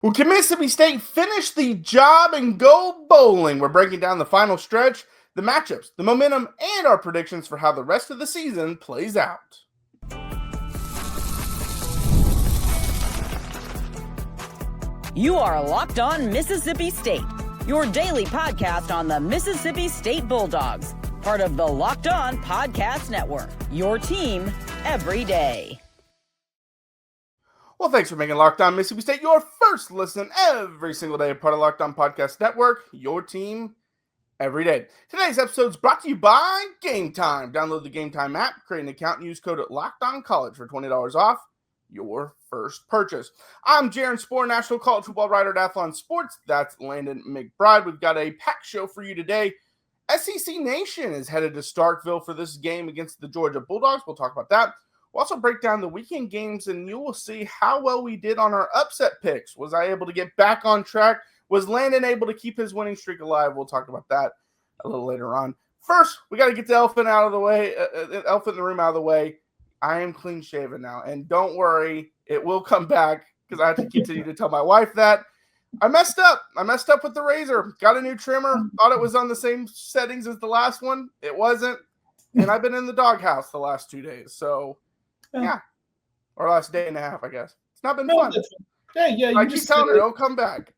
Well, can Mississippi State finish the job and go bowling? We're breaking down the final stretch, the matchups, the momentum, and our predictions for how the rest of the season plays out. You are Locked On Mississippi State, your daily podcast on the Mississippi State Bulldogs, part of the Locked On Podcast Network, your team every day. Well, thanks for making Locked On Mississippi State your first listen every single day, part of Locked On Podcast Network, your team every day. Today's episode is brought to you by Game Time. Download the Game Time app, create an account, and use code LOCKEDONCollege for $20 off your first purchase. I'm Jaron Spohr, national college football writer at Athlon Sports. That's Landon McBride. We've got a packed show for you today. SEC Nation is headed to Starkville for this game against the Georgia Bulldogs. We'll talk about that. We'll also break down the weekend games, and you will see how well we did on our upset picks. Was I able to get back on track? Was Landon able to keep his winning streak alive? We'll talk about that a little later on. First, we got to get the elephant out of the way, elephant in the room out of the way. I am clean shaven now, and don't worry, it will come back because I have to continue to tell my wife that. I messed up. I messed up with the razor. Got a new trimmer. Thought it was on the same settings as the last one. It wasn't. And I've been in the doghouse the last 2 days. So, yeah. Or last day and a half, I guess. It's not been fun. Yeah. I keep telling her it'll come back.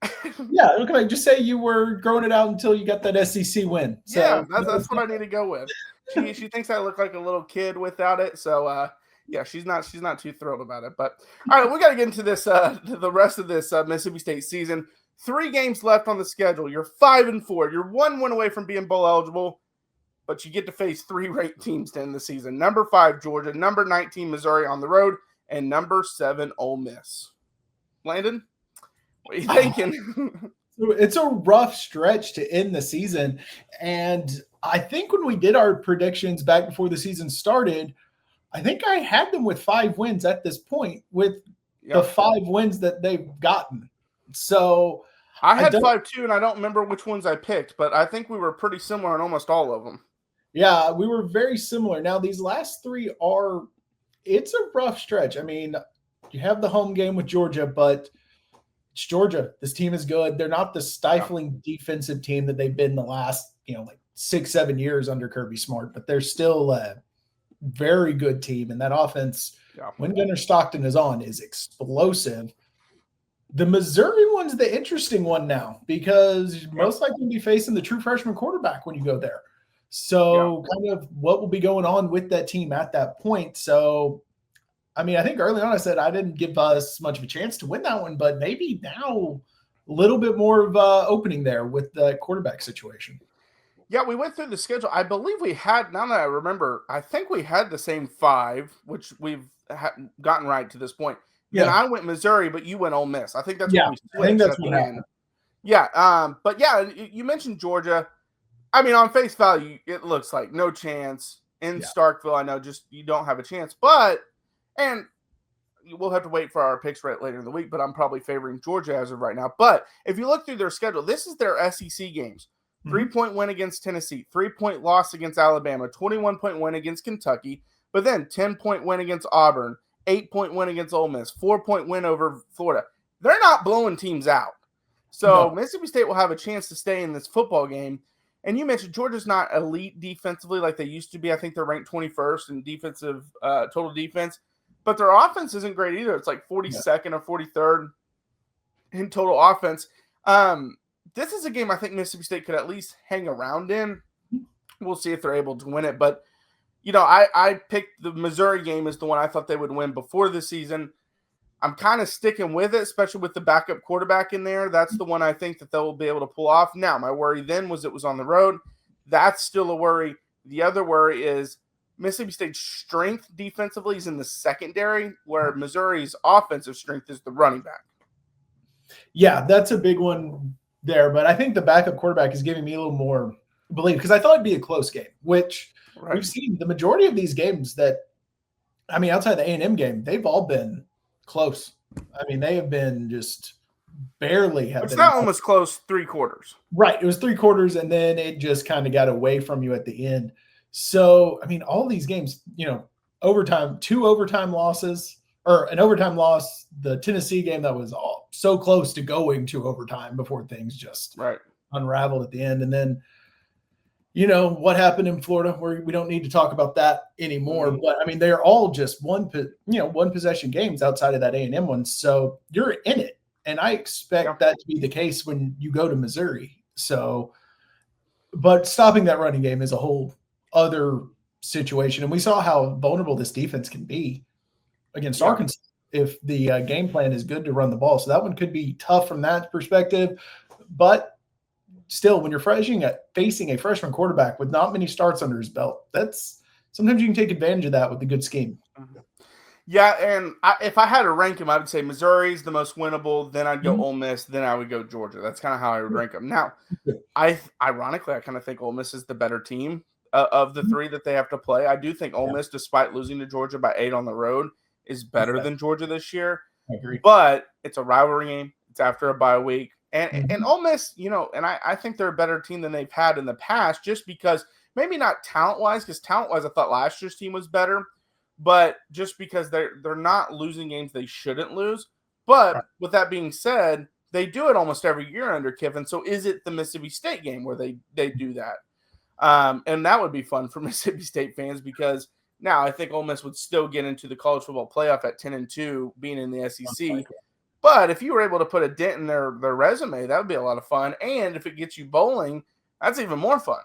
Yeah, it'll come back. Just say you were growing it out until you got that SEC win. So, yeah, that's what I need to go with. She thinks I look like a little kid without it. So, yeah, she's not too thrilled about it. But all right, we got to get into this the rest of this Mississippi State season. 3 games left on the schedule. You're 5-4. You're 1 win away from being bowl eligible, but you get to face 3 ranked teams to end the season. Number 5 Georgia, number 19 Missouri on the road, and number 7 Ole Miss. Landon, what are you thinking? It's a rough stretch to end the season, and I think when we did our predictions back before the season started, I think I had them with 5 wins at this point with the 5 wins that they've gotten. So I had 5 too, and I don't remember which ones I picked, but I think we were pretty similar in almost all of them. Yeah, we were very similar. Now, these last 3 it's a rough stretch. I mean, you have the home game with Georgia, but it's Georgia. This team is good. They're not the stifling defensive team that they've been the last, 6-7 years under Kirby Smart, but they're still very good team, and that offense, when Gunnar Stockton is on, is explosive. The Missouri one's the interesting one now because you're most likely be facing the true freshman quarterback when you go there. So kind of what will be going on with that team at that point. So, I mean, I think early on I said I didn't give us much of a chance to win that one, but maybe now a little bit more of opening there with the quarterback situation. Yeah, we went through the schedule. I believe we had, now that I remember, I think we had the same 5, which we've gotten right to this point. Yeah. Then I went Missouri, but you went Ole Miss. I think that's what we switched. I think that's what happened. Yeah, but yeah, you mentioned Georgia. I mean, on face value, it looks like no chance. In Starkville, I know just you don't have a chance. And we'll have to wait for our picks right later in the week, but I'm probably favoring Georgia as of right now. But if you look through their schedule, this is their SEC games. 3-point win against Tennessee, 3-point loss against Alabama, 21-point win against Kentucky, but then 10-point win against Auburn, 8-point win against Ole Miss, 4-point win over Florida. They're not blowing teams out. So Mississippi State will have a chance to stay in this football game. And you mentioned Georgia's not elite defensively like they used to be. I think they're ranked 21st in defensive total defense. But their offense isn't great either. It's like 42nd or 43rd in total offense. This is a game I think Mississippi State could at least hang around in. We'll see if they're able to win it. But, I picked the Missouri game as the one I thought they would win before the season. I'm kind of sticking with it, especially with the backup quarterback in there. That's the one I think that they'll be able to pull off. Now, my worry then was it was on the road. That's still a worry. The other worry is Mississippi State's strength defensively is in the secondary, where Missouri's offensive strength is the running back. Yeah, that's a big one there, but I think the backup quarterback is giving me a little more belief because I thought it'd be a close game, which we've seen the majority of these games that, I mean, outside the A&M game, they've all been close. I mean, they have been just barely have it's been. Not almost close 3 quarters. Right. It was 3 quarters, and then it just kind of got away from you at the end. So, I mean, all these games, overtime, 2 overtime losses. or an overtime loss, the Tennessee game that was so close to going to overtime before things just unraveled at the end. And then, what happened in Florida, where we don't need to talk about that anymore. Mm-hmm. But I mean, they're all just one possession games outside of that A&M one. So you're in it. And I expect that to be the case when you go to Missouri. So, but stopping that running game is a whole other situation. And we saw how vulnerable this defense can be against Arkansas if the game plan is good to run the ball. So that one could be tough from that perspective. But still, when you're facing a freshman quarterback with not many starts under his belt, sometimes you can take advantage of that with a good scheme. Yeah, and if I had to rank them, I would say Missouri's the most winnable, then I'd go Ole Miss, then I would go Georgia. That's kind of how I would rank them. Now, ironically, I kind of think Ole Miss is the better team of the three that they have to play. I do think Ole Miss, despite losing to Georgia by 8 on the road, is better than Georgia this year. I agree. But it's a rivalry game. It's after a bye week. And Ole Miss, and I think they're a better team than they've had in the past, just because maybe not talent-wise, because talent-wise I thought last year's team was better, but just because they're not losing games they shouldn't lose. But with that being said, they do it almost every year under Kiffin. So is it the Mississippi State game where they do that? And that would be fun for Mississippi State fans, because now I think Ole Miss would still get into the college football playoff at 10-2, being in the SEC. But if you were able to put a dent in their resume, that would be a lot of fun. And if it gets you bowling, that's even more fun.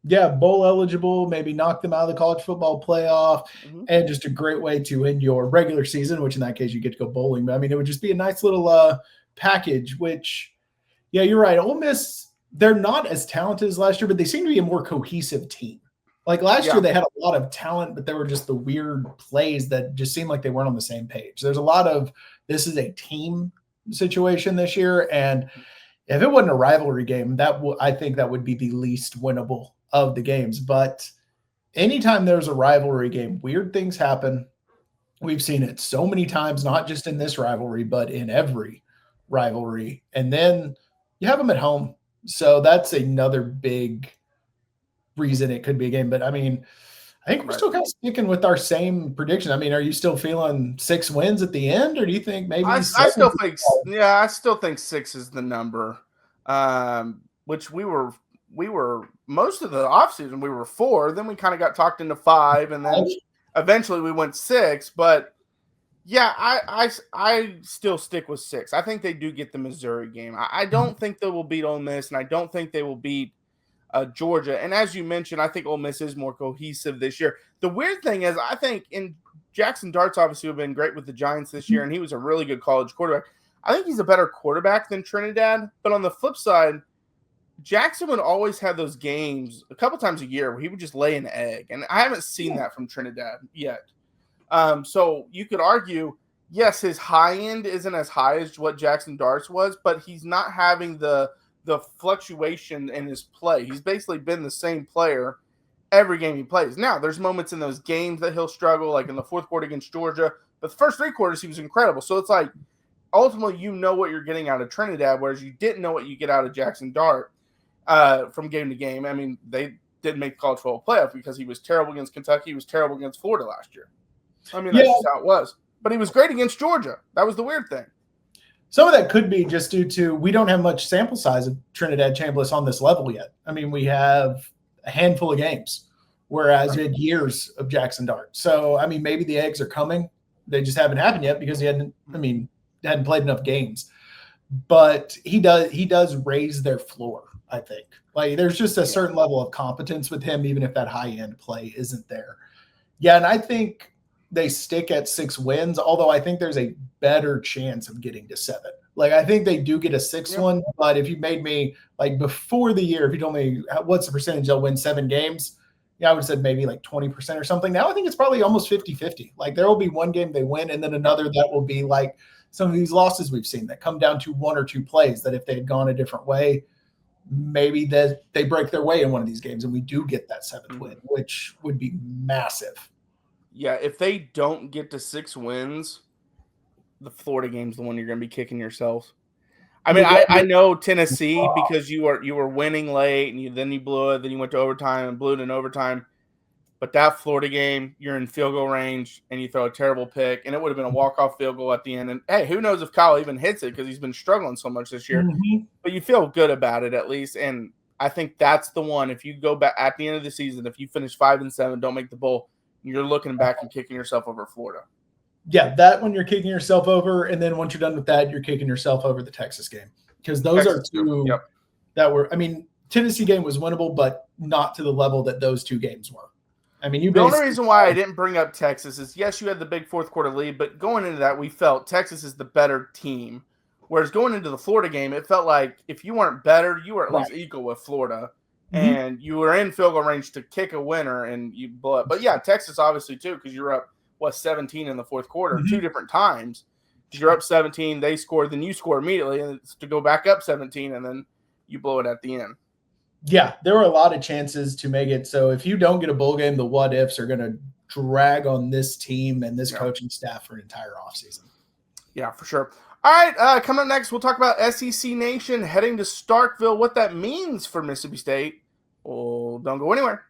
Yeah, bowl eligible, maybe knock them out of the college football playoff, and just a great way to end your regular season, which in that case you get to go bowling. But I mean, it would just be a nice little package, which, yeah, you're right. Ole Miss, they're not as talented as last year, but they seem to be a more cohesive team. Like last year, they had a lot of talent, but there were just the weird plays that just seemed like they weren't on the same page. There's a lot of, this is a team situation this year. And if it wasn't a rivalry game, I think that would be the least winnable of the games. But anytime there's a rivalry game, weird things happen. We've seen it so many times, not just in this rivalry, but in every rivalry. And then you have them at home. So that's another big reason it could be a game. But I mean, I think we're still kind of sticking with our same prediction. I mean, are you still feeling 6 wins at the end, or do you think maybe I still think 6 is the number, which we were most of the offseason we were 4. Then we kind of got talked into 5, and then eventually we went 6. But yeah, I still stick with 6. I think they do get the Missouri game. I don't think they will beat Ole Miss, and I don't think they will beat Georgia. And as you mentioned, I think Ole Miss is more cohesive this year. The weird thing is, I think Jaxson Dart's obviously have been great with the Giants this year, and he was a really good college quarterback. I think he's a better quarterback than Trinidad. But on the flip side, Jaxson would always have those games a couple times a year where he would just lay an egg. And I haven't seen that from Trinidad yet. So you could argue, yes, his high end isn't as high as what Jaxson Dart's was, but he's not having the fluctuation in his play. He's basically been the same player every game he plays. Now, there's moments in those games that he'll struggle, like in the fourth quarter against Georgia. But the first 3 quarters, he was incredible. So it's like, ultimately, you know what you're getting out of Trinidad, whereas you didn't know what you get out of Jaxson Dart from game to game. I mean, they didn't make the college football playoff because he was terrible against Kentucky. He was terrible against Florida last year. I mean, that's just how it was. But he was great against Georgia. That was the weird thing. Some of that could be just due to we don't have much sample size of Trinidad Chambliss on this level yet. I mean, we have a handful of games, whereas we had years of Jaxson Dart. So, I mean, maybe the eggs are coming. They just haven't happened yet because he hadn't played enough games. But he does raise their floor, I think. Like, there's just a certain level of competence with him, even if that high-end play isn't there. Yeah, and I think they stick at 6 wins, although I think there's a better chance of getting to 7. Like, I think they do get a 6th one, but if you made me, like, before the year, if you told me what's the percentage they'll win 7 games, I would have said maybe like 20% or something. Now I think it's probably almost 50-50. Like, there will be one game they win, and then another that will be like some of these losses we've seen that come down to 1 or 2 plays that if they had gone a different way, maybe they break their way in one of these games and we do get that 7th win, which would be massive. Yeah, if they don't get to 6 wins, the Florida game's the one you're going to be kicking yourself. I mean, I know Tennessee because you were winning late and then you blew it, then you went to overtime and blew it in overtime. But that Florida game, you're in field goal range and you throw a terrible pick, and it would have been a walk-off field goal at the end. And, hey, who knows if Kyle even hits it because he's been struggling so much this year. Mm-hmm. But you feel good about it at least. And I think that's the one. If you go back at the end of the season, if you finish 5-7, don't make the bowl, you're looking back and kicking yourself over Florida. Yeah, that one you're kicking yourself over. And then once you're done with that, you're kicking yourself over the Texas game. Because those are two that were – I mean, Tennessee game was winnable, but not to the level that those two games were. I mean, the only reason why I didn't bring up Texas is, yes, you had the big fourth quarter lead, but going into that, we felt Texas is the better team. Whereas going into the Florida game, it felt like if you weren't better, you were at least equal with Florida. Mm-hmm. And you were in field goal range to kick a winner and you blow it. But, yeah, Texas obviously too, because you were up, 17 in the fourth quarter, two different times. You're up 17, they scored, then you score immediately and it's to go back up 17, and then you blow it at the end. Yeah, there were a lot of chances to make it. So if you don't get a bowl game, the what ifs are going to drag on this team and this coaching staff for an entire offseason. Yeah, for sure. All right, coming up next, we'll talk about SEC Nation heading to Starkville, what that means for Mississippi State. Well, don't go anywhere.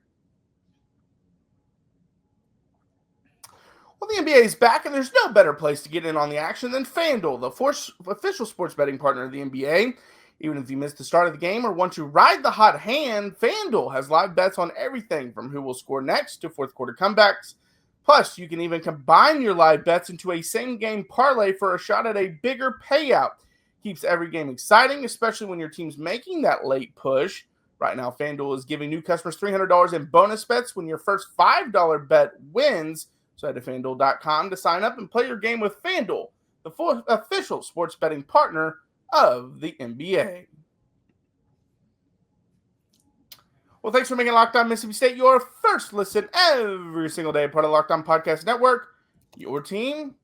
Well, the NBA is back, and there's no better place to get in on the action than FanDuel, the official sports betting partner of the NBA. Even if you missed the start of the game or want to ride the hot hand, FanDuel has live bets on everything from who will score next to fourth quarter comebacks. Plus, you can even combine your live bets into a same-game parlay for a shot at a bigger payout. Keeps every game exciting, especially when your team's making that late push. Right now, FanDuel is giving new customers $300 in bonus bets when your first $5 bet wins. So head to FanDuel.com to sign up and play your game with FanDuel, the official sports betting partner of the NBA. Well, thanks for making Locked On Mississippi State your first listen every single day, part of the Locked On Podcast Network, your team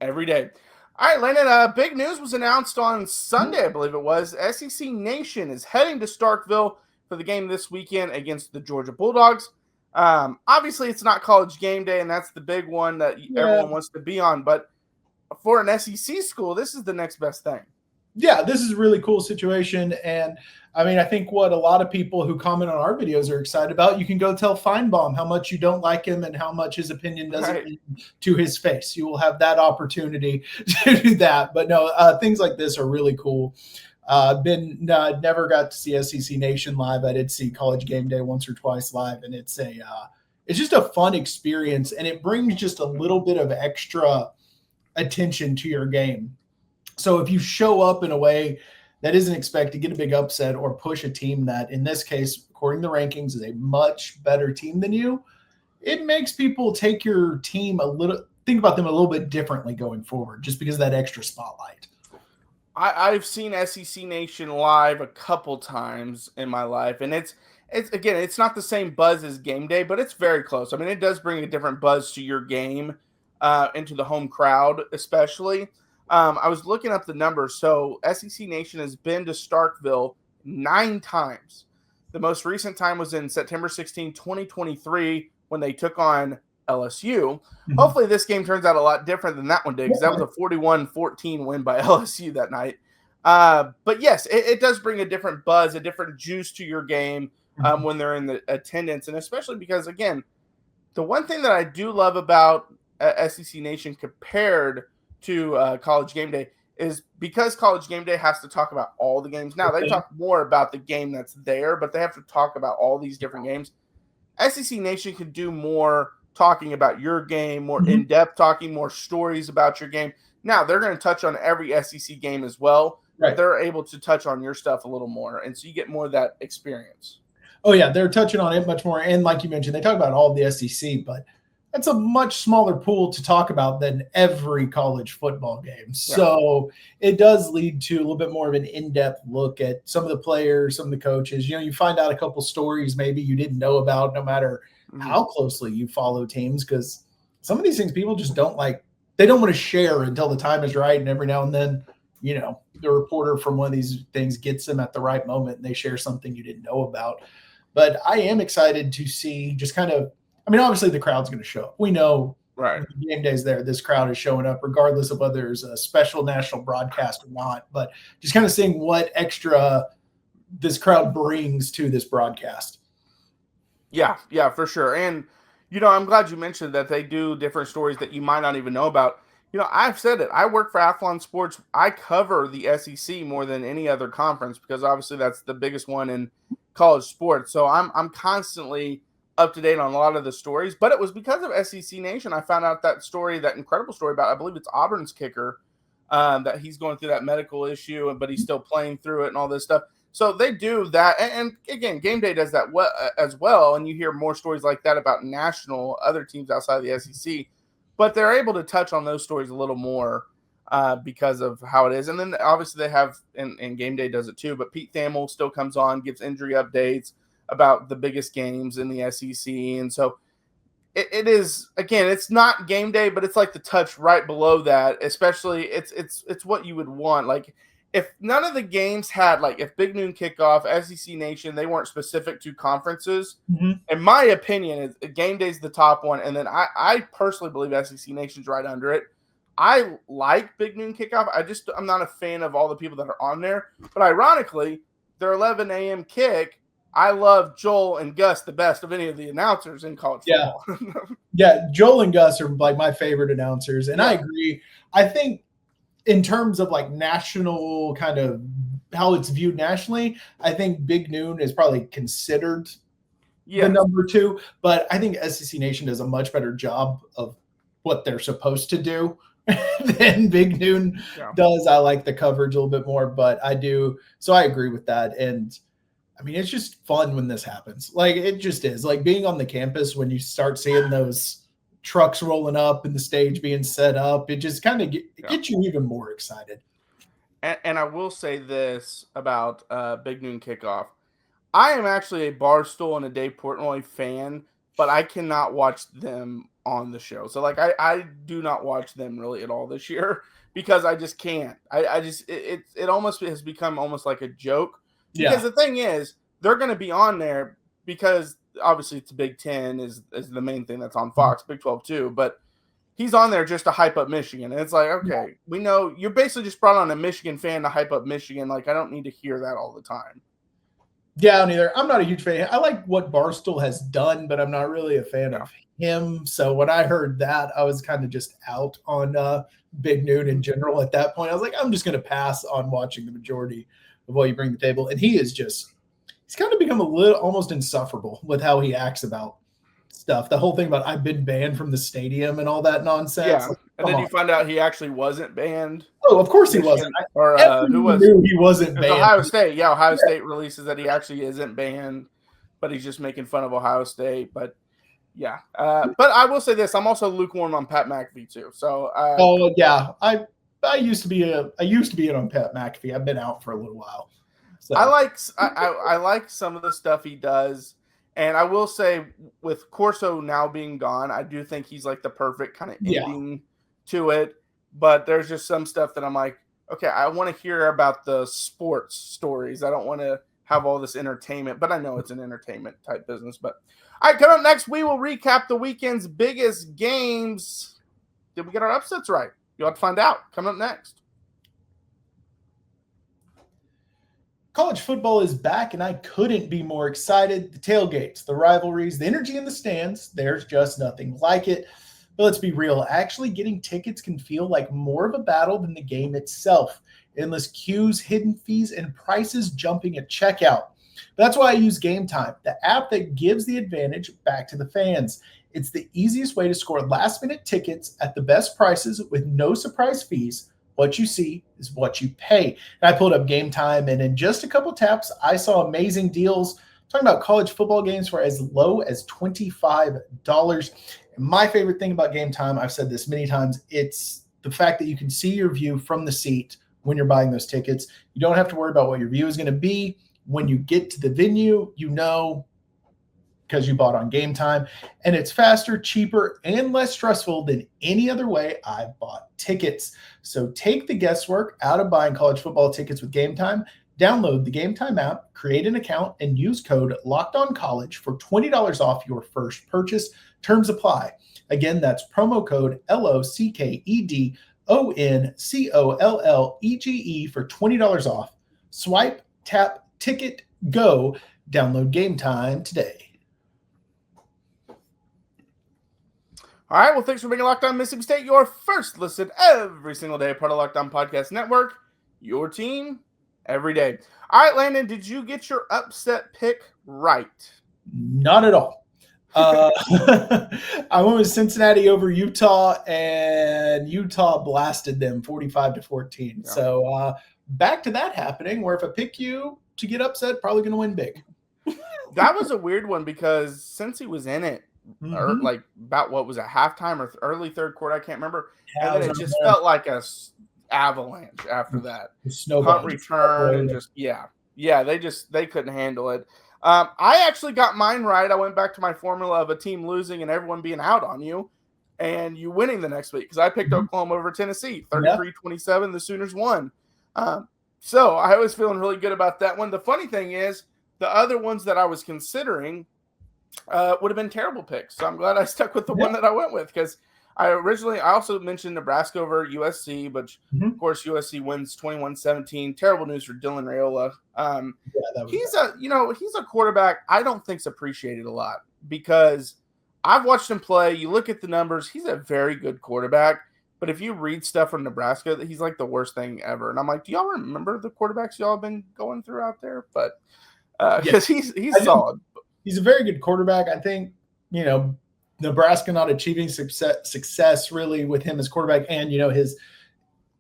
every day. All right, Landon, big news was announced on Sunday, I believe it was. SEC Nation is heading to Starkville for the game this weekend against the Georgia Bulldogs. Obviously, it's not College Game Day, and that's the big one that everyone wants to be on. But for an SEC school, this is the next best thing. Yeah, this is a really cool situation. And I mean, I think what a lot of people who comment on our videos are excited about, you can go tell Feinbaum how much you don't like him and how much his opinion doesn't mean to his face. You will have that opportunity to do that. But no, things like this are really cool. Never got to see SEC Nation live. I did see College Game Day once or twice live, and it's just a fun experience, and it brings just a little bit of extra attention to your game. So if you show up in a way that isn't expected, get a big upset or push a team that, in this case, according to the rankings, is a much better team than you, it makes people take your team think about them a little bit differently going forward, just because of that extra spotlight. I've seen SEC Nation live a couple times in my life, and it's again, it's not the same buzz as game day, but it's very close. I mean, it does bring a different buzz to your game, into the home crowd, especially. I was looking up the numbers. So SEC Nation has been to Starkville 9 times. The most recent time was in September 16, 2023, when they took on LSU. Mm-hmm. Hopefully this game turns out a lot different than that one did, because that was a 41-14 win by LSU that night. But yes, it does bring a different buzz, a different juice to your game when they're in the attendance. And especially because, again, the one thing that I do love about SEC Nation compared to College Game Day is because College Game Day has to talk about all the games. Now, they talk more about the game that's there, but they have to talk about all these different games. SEC Nation can do more talking about your game, more in-depth talking, more stories about your game. Now, they're going to touch on every SEC game as well, but they're able to touch on your stuff a little more, and so you get more of that experience. Oh, yeah, they're touching on it much more, and like you mentioned, they talk about all of the SEC, but that's a much smaller pool to talk about than every college football game. So it does lead to a little bit more of an in-depth look at some of the players, some of the coaches. You know, you find out a couple stories maybe you didn't know about, no matter how closely you follow teams, because some of these things people just don't like. They don't want to share until the time is right. And every now and then, you know, the reporter from one of these things gets them at the right moment and they share something you didn't know about. But I am excited to see just kind of, I mean, obviously the crowd's going to show up. We know when the game day's there, this crowd is showing up regardless of whether there's a special national broadcast or not. But just kind of seeing what extra this crowd brings to this broadcast. Yeah, for sure. And, I'm glad you mentioned that they do different stories that you might not even know about. I've said it. I work for Athlon Sports. I cover the SEC more than any other conference because obviously that's the biggest one in college sports. So I'm constantly up to date on a lot of the stories. But it was because of SEC Nation I found out that story, that incredible story about, I believe it's Auburn's kicker, that he's going through that medical issue, but he's still playing through it and all this stuff. So they do that. And again, Game Day does that as well. And you hear more stories like that about other teams outside of the SEC. But they're able to touch on those stories a little more because of how it is. And then obviously they have, and Game Day does it too, but Pete Thamel still comes on, gives injury updates about the biggest games in the SEC. And so it is, again, it's not Game Day, but it's like the touch right below that, especially it's what you would want. Like if none of the games had, like if Big Noon Kickoff, SEC Nation, they weren't specific to conferences, in my opinion, Game Day's the top one. And then I personally believe SEC Nation's right under it. I like Big Noon Kickoff. I'm not a fan of all the people that are on there. But ironically, their 11 a.m. kick, I love Joel and Gus the best of any of the announcers in college football. Yeah, Joel and Gus are like my favorite announcers. And I agree. I think in terms of like national kind of how it's viewed nationally, I think Big Noon is probably considered the number 2. But I think SEC Nation does a much better job of what they're supposed to do than Big Noon does. I like the coverage a little bit more, but I do. So I agree with that. And I mean, it's just fun when this happens. Like it just is like being on the campus when you start seeing those trucks rolling up and the stage being set up. It just kind of gets you even more excited. And I will say this about Big Noon Kickoff. I am actually a Barstool and a Dave Portnoy fan, but I cannot watch them on the show. So like I do not watch them really at all this year because I just can't. It almost has become almost like a joke. Because the thing is, they're going to be on there because obviously it's Big Ten is the main thing that's on Fox, Big 12 too. But he's on there just to hype up Michigan. And it's like, okay, we know you're basically just brought on a Michigan fan to hype up Michigan. Like, I don't need to hear that all the time. Yeah, neither. I'm not a huge fan. I like what Barstool has done, but I'm not really a fan of him. So when I heard that, I was kind of just out on Big Noon in general at that point. I was like, I'm just going to pass on watching the majority of what you bring to the table. And he's kind of become a little almost insufferable with how he acts about stuff. The whole thing about I've been banned from the stadium and all that nonsense. Yeah. Like, and then you find out he actually wasn't banned. Oh, of course he wasn't. Or who was knew he wasn't banned? Ohio State. Yeah, Ohio State releases that he actually isn't banned, but he's just making fun of Ohio State. But yeah. But I will say this, I'm also lukewarm on Pat McAfee too. So I used to be in on Pat McAfee. I've been out for a little while. So. I like some of the stuff he does, and I will say with Corso now being gone, I do think he's like the perfect kind of ending to it. But there's just some stuff that I'm like, okay, I want to hear about the sports stories. I don't want to have all this entertainment, but I know it's an entertainment type business. But all right, coming up next, we will recap the weekend's biggest games. Did we get our upsets right? You'll have to find out. Coming up next. College football is back, and I couldn't be more excited. The tailgates, the rivalries, the energy in the stands, there's just nothing like it. But let's be real. Actually getting tickets can feel like more of a battle than the game itself. Endless queues, hidden fees, and prices jumping at checkout. That's why I use Game Time, the app that gives the advantage back to the fans. It's the easiest way to score last-minute tickets at the best prices with no surprise fees. What you see is what you pay. And I pulled up Game Time, and in just a couple taps, I saw amazing deals. I'm talking about college football games for as low as $25. And my favorite thing about Game Time, I've said this many times, it's the fact that you can see your view from the seat when you're buying those tickets. You don't have to worry about what your view is going to be. When you get to the venue, you know, because you bought on Game Time, and it's faster, cheaper, and less stressful than any other way I've bought tickets. So take the guesswork out of buying college football tickets with Game Time. Download the Game Time app, create an account, and use code LOCKEDONCollege for $20 off your first purchase. Terms apply. Again, that's promo code LOCKEDONCOLLEGE for $20 off. Swipe, tap, ticket, go. Download Game Time today. All right, well, thanks for making Locked On Mississippi State your first listen every single day, part of Locked On Podcast Network, your team every day. All right, Landon, did you get your upset pick right? Not at all. I went with Cincinnati over Utah, and Utah blasted them 45-14. Yeah. So back to that happening, where if I pick you to get upset, probably going to win big. That was a weird one because since he was in it, or like about what was it, halftime or early third quarter, I can't remember. Yeah, and then it just felt like a avalanche after that. Punt return and just they couldn't handle it. I actually got mine right. I went back to my formula of a team losing and everyone being out on you, and you winning the next week because I picked Oklahoma over Tennessee, 33-27. The Sooners won. So I was feeling really good about that one. The funny thing is, the other ones that I was considering would have been terrible picks. So I'm glad I stuck with the one that I went with because I also mentioned Nebraska over USC, but of course USC wins 21-17. Terrible news for Dylan Raiola. He's a quarterback I don't think's appreciated a lot because I've watched him play. You look at the numbers, he's a very good quarterback. But if you read stuff from Nebraska, he's like the worst thing ever. And I'm like, do y'all remember the quarterbacks y'all have been going through out there? But because he's solid. He's a very good quarterback. I think, Nebraska not achieving success really with him as quarterback and, his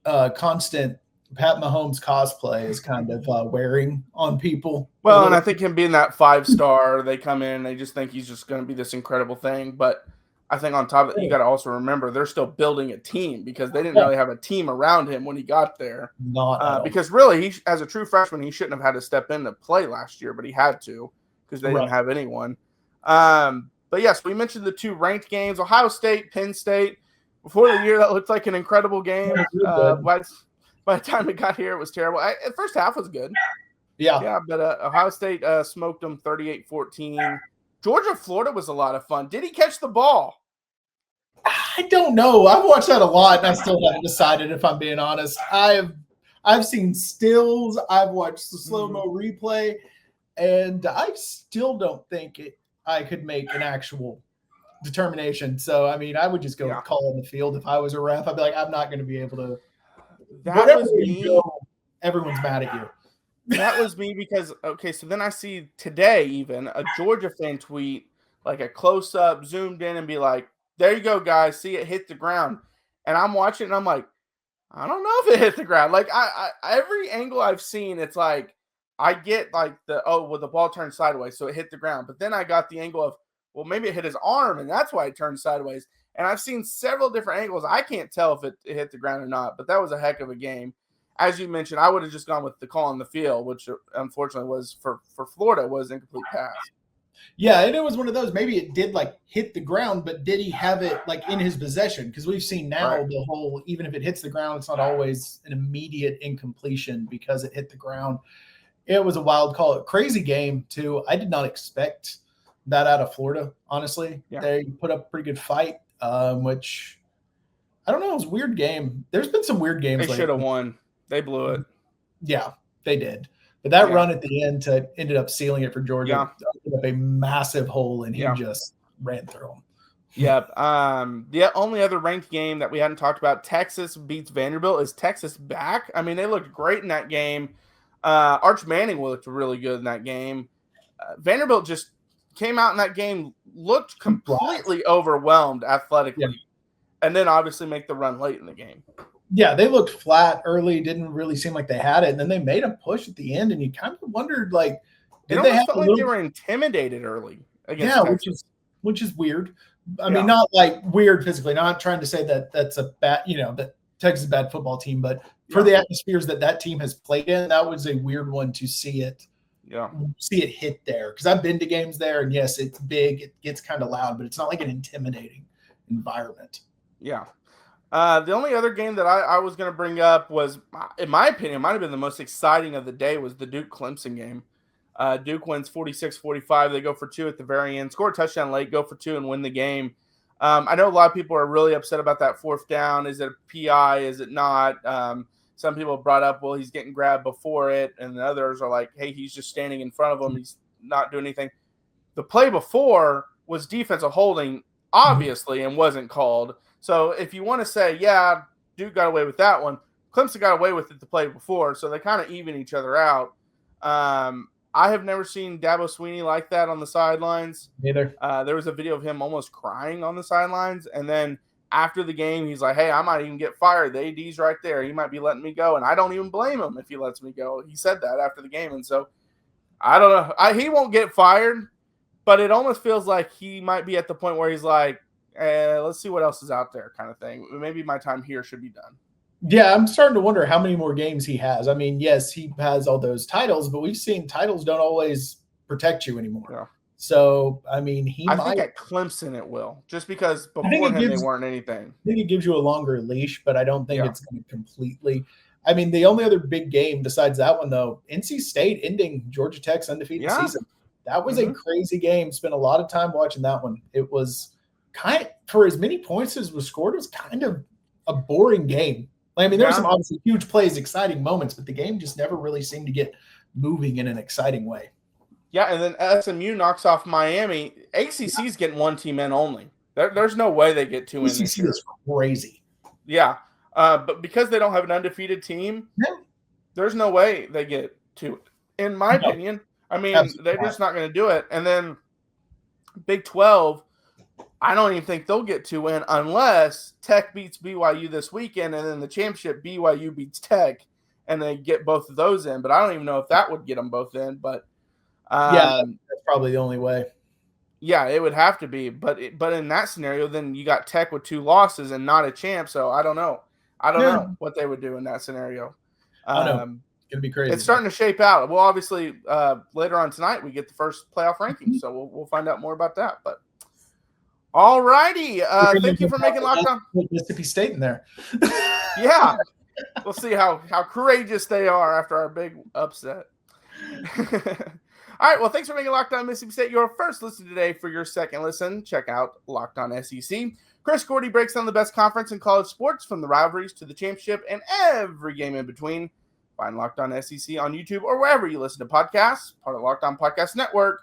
constant Pat Mahomes cosplay is kind of wearing on people. Well, and I think him being that 5-star, they come in, they just think he's just going to be this incredible thing. But I think on top of that, you got to also remember they're still building a team because they didn't really have a team around him when he got there. Because really, he, as a true freshman, he shouldn't have had to step in to play last year, but he had to because they didn't have anyone. But yes, we mentioned the two ranked games, Ohio State, Penn State. Before the year, that looked like an incredible game. By the time it got here, it was terrible. The first half was good. Yeah, but Ohio State smoked them 38-14. Georgia, Florida was a lot of fun. Did he catch the ball? I don't know. I've watched that a lot, and I still haven't decided if I'm being honest. I've seen stills. I've watched the slow-mo replay, and I still don't think I could make an actual determination. So, I mean, I would just go call in the field if I was a ref. I'd be like, I'm not going to be able to. Whatever you go, everyone's mad at you. That was me because, so then I see today even a Georgia fan tweet, like a close-up, zoomed in and be like, there you go, guys. See it hit the ground. And I'm watching and I'm like, I don't know if it hit the ground. Like, I every angle I've seen, it's like, I get like the ball turned sideways, so it hit the ground. But then I got the angle of, well, maybe it hit his arm, and that's why it turned sideways. And I've seen several different angles. I can't tell if it hit the ground or not, but that was a heck of a game. As you mentioned, I would have just gone with the call on the field, which unfortunately was for Florida was incomplete pass. Yeah, and it was one of those. Maybe it did like hit the ground, but did he have it like in his possession? Because we've seen now the whole, even if it hits the ground, it's not always an immediate incompletion because it hit the ground. It was a wild call. A crazy game, too. I did not expect that out of Florida, honestly. Yeah. They put up a pretty good fight, which I don't know. It was a weird game. There's been some weird games. They should have won. They blew it. Yeah, they did. But that run at the end ended up sealing it for Georgia. Opened up a massive hole, and he just ran through them. Yep. The only other ranked game that we hadn't talked about, Texas beats Vanderbilt. Is Texas back? I mean, they looked great in that game. Arch Manning looked really good in that game. Vanderbilt just came out in that game, looked completely overwhelmed athletically, and then obviously make the run late in the game. Yeah, they looked flat early, didn't really seem like they had it, and then they made a push at the end, and you kind of wondered, like, did they felt like they were intimidated early against Texas. which is weird. I mean, not like weird physically, not trying to say that that's a bad, that Texas is a bad football team, but for the atmospheres that team has played in, that was a weird one to see it hit there. Because I've been to games there, and yes, it's big, it gets kind of loud, but it's not like an intimidating environment. Yeah. The only other game that I was going to bring up was, in my opinion, might have been the most exciting of the day, was the Duke-Clemson game. Duke wins 46-45. They go for 2 at the very end, score a touchdown late, go for 2, and win the game. I know a lot of people are really upset about that 4th down. Is it a PI? Is it not? Some people brought up, well, he's getting grabbed before it, and the others are like, hey, he's just standing in front of him. He's not doing anything. The play before was defensive holding obviously, and wasn't called. So if you want to say, yeah, Duke got away with that one, Clemson got away with it the play before, so they kind of even each other out. I have never seen Dabo Swinney like that on the sidelines. Neither. There was a video of him almost crying on the sidelines, and then after the game, he's like, hey, I might even get fired. The AD's right there. He might be letting me go, and I don't even blame him if he lets me go. He said that after the game, and so I don't know. He won't get fired, but it almost feels like he might be at the point where he's like, let's see what else is out there kind of thing. Maybe my time here should be done. Yeah, I'm starting to wonder how many more games he has. I mean, yes, he has all those titles, but we've seen titles don't always protect you anymore. Yeah. So, I mean, I think at Clemson it will, just because before him they weren't anything. I think it gives you a longer leash, but I don't think it's going to completely. I mean, the only other big game besides that one, though, NC State ending Georgia Tech's undefeated season. That was a crazy game. Spent a lot of time watching that one. It was for as many points as was scored, it was kind of a boring game. I mean, there were some obviously huge plays, exciting moments, but the game just never really seemed to get moving in an exciting way. Yeah, and then SMU knocks off Miami. ACC's getting one team in only. There's no way they get two in this year. ACC is crazy. Yeah, but because they don't have an undefeated team, there's no way they get two, in my opinion. I mean, they're just not going to do it. And then Big 12, I don't even think they'll get two in unless Tech beats BYU this weekend, and then the championship BYU beats Tech, and they get both of those in. But I don't even know if that would get them both in. But that's probably the only way. Yeah, it would have to be. But in that scenario, then you got Tech with 2 losses and not a champ. So I don't know. I don't know what they would do in that scenario. I know. It's going to be crazy. It's starting to shape out. Well, obviously, later on tonight, we get the first playoff rankings. So we'll find out more about that. But all righty. Thank you for making Locked On Mississippi State in there. Yeah. We'll see how courageous they are after our big upset. All right. Well, thanks for making Locked On Mississippi State your first listen today. For your second listen, check out Locked On SEC. Chris Gordy breaks down the best conference in college sports, from the rivalries to the championship and every game in between. Find Locked On SEC on YouTube or wherever you listen to podcasts. Part of Locked On Podcast Network.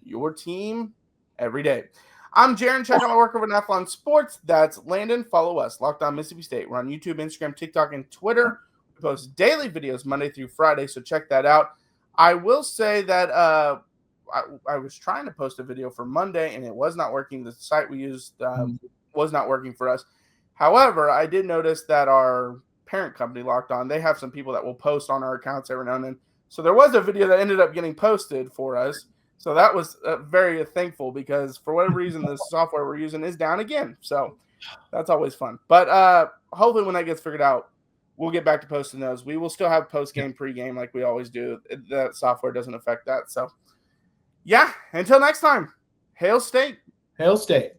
Your team every day. I'm Jaron. Check out my work over at Athlon Sports. That's Landon. Follow us, Locked On Mississippi State. We're on YouTube, Instagram, TikTok, and Twitter. We post daily videos Monday through Friday, so check that out. I will say that I was trying to post a video for Monday, and it was not working. The site we used was not working for us. However, I did notice that our parent company, Locked On, they have some people that will post on our accounts every now and then. So there was a video that ended up getting posted for us. So that was very thankful, because for whatever reason, the software we're using is down again. So that's always fun. But hopefully when that gets figured out, we'll get back to posting those. We will still have post-game, pre-game like we always do. That software doesn't affect that. So, yeah, until next time, Hail State. Hail State.